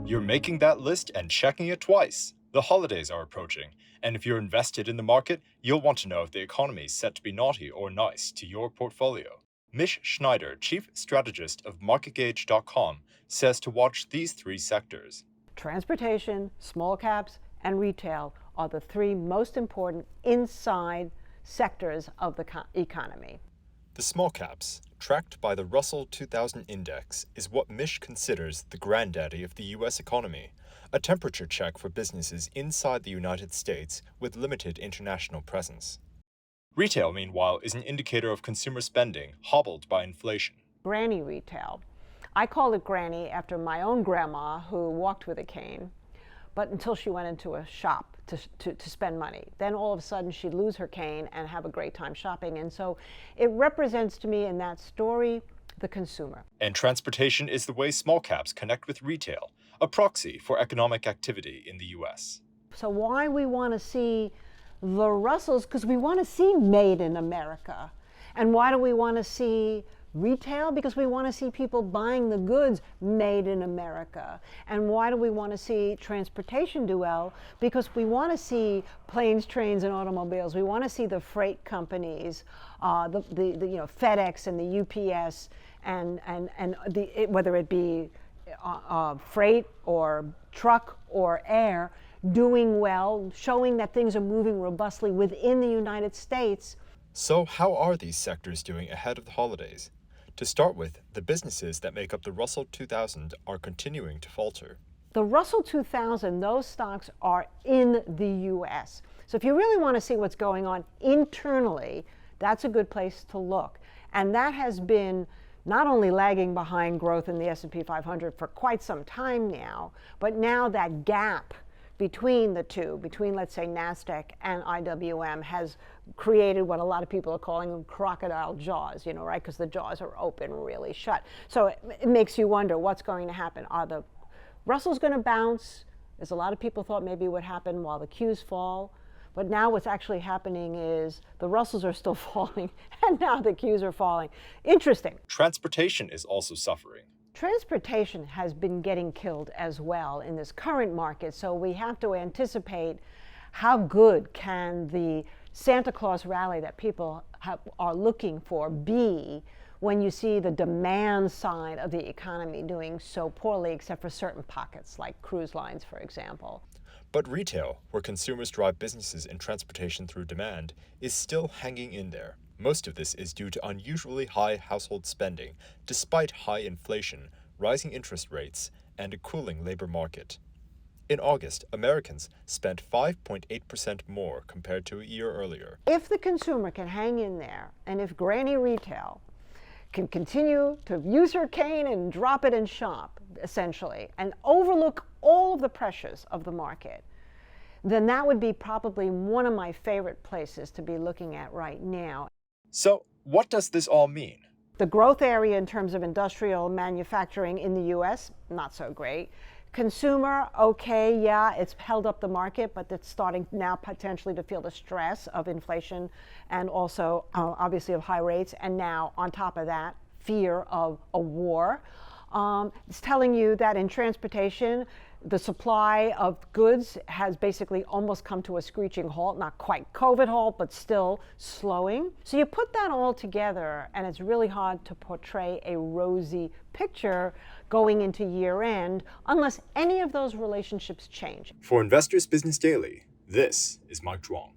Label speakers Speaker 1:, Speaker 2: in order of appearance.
Speaker 1: You're making that list and checking it twice. The holidays are approaching, and if you're invested in the market, you'll want to know if the economy is set to be naughty or nice to your portfolio. Mish Schneider, chief strategist of MarketGauge.com, says to watch these three sectors.
Speaker 2: Transportation, small caps, and retail are the three most important inside sectors of the economy.
Speaker 1: The small caps, tracked by the Russell 2000 Index, is what Mish considers the granddaddy of the U.S. economy, a temperature check for businesses inside the United States with limited international presence. Retail, meanwhile, is an indicator of consumer spending, hobbled by inflation.
Speaker 2: Granny retail. I call it granny after my own grandma who walked with a cane, but until she went into a shop to spend money. Then all of a sudden she'd lose her cane and have a great time shopping. And so it represents to me in that story the consumer.
Speaker 1: And transportation is the way small caps connect with retail, a proxy for economic activity in the U.S.
Speaker 2: So why we want to see the Russells? Because we want to see made in America. And why do we want to see retail? Because we want to see people buying the goods made in America. And why do we want to see transportation do well? Because we want to see planes, trains, and automobiles. We want to see the freight companies, FedEx and the UPS, and whether it be freight or truck or air, doing well, showing that things are moving robustly within the United States.
Speaker 1: So how are these sectors doing ahead of the holidays? To start with, the businesses that make up the Russell 2000 are continuing to falter.
Speaker 2: The Russell 2000, those stocks are in the U.S. So if you really want to see what's going on internally, that's a good place to look. And that has been not only lagging behind growth in the S&P 500 for quite some time now, but now that gap between the two, between, let's say, NASDAQ and IWM, has created what a lot of people are calling crocodile jaws, right? Because the jaws are open, really shut. So it makes you wonder what's going to happen. Are the Russells going to bounce, as a lot of people thought maybe would happen, while the Qs fall? But now what's actually happening is the Russells are still falling, and now the Qs are falling. Interesting.
Speaker 1: Transportation is also suffering.
Speaker 2: Transportation has been getting killed as well in this current market, so we have to anticipate how good can the Santa Claus rally that people are looking for be when you see the demand side of the economy doing so poorly, except for certain pockets, like cruise lines, for example.
Speaker 1: But retail, where consumers drive businesses and transportation through demand, is still hanging in there. Most of this is due to unusually high household spending, despite high inflation, rising interest rates, and a cooling labor market. In August, Americans spent 5.8% more compared to a year earlier.
Speaker 2: If the consumer can hang in there, and if granny retail can continue to use her cane and drop it and shop, essentially, and overlook all of the pressures of the market, then that would be probably one of my favorite places to be looking at right now.
Speaker 1: So, what does this all mean?
Speaker 2: The growth area in terms of industrial manufacturing in the U.S., not so great. Consumer, okay, yeah, it's held up the market, but it's starting now potentially to feel the stress of inflation and also obviously of high rates. And now, on top of that, fear of a war. It's telling you that in transportation, the supply of goods has basically almost come to a screeching halt, not quite COVID halt, but still slowing. So you put that all together, and it's really hard to portray a rosy picture going into year end unless any of those relationships change.
Speaker 1: For Investors Business Daily, this is Mike Zhuang.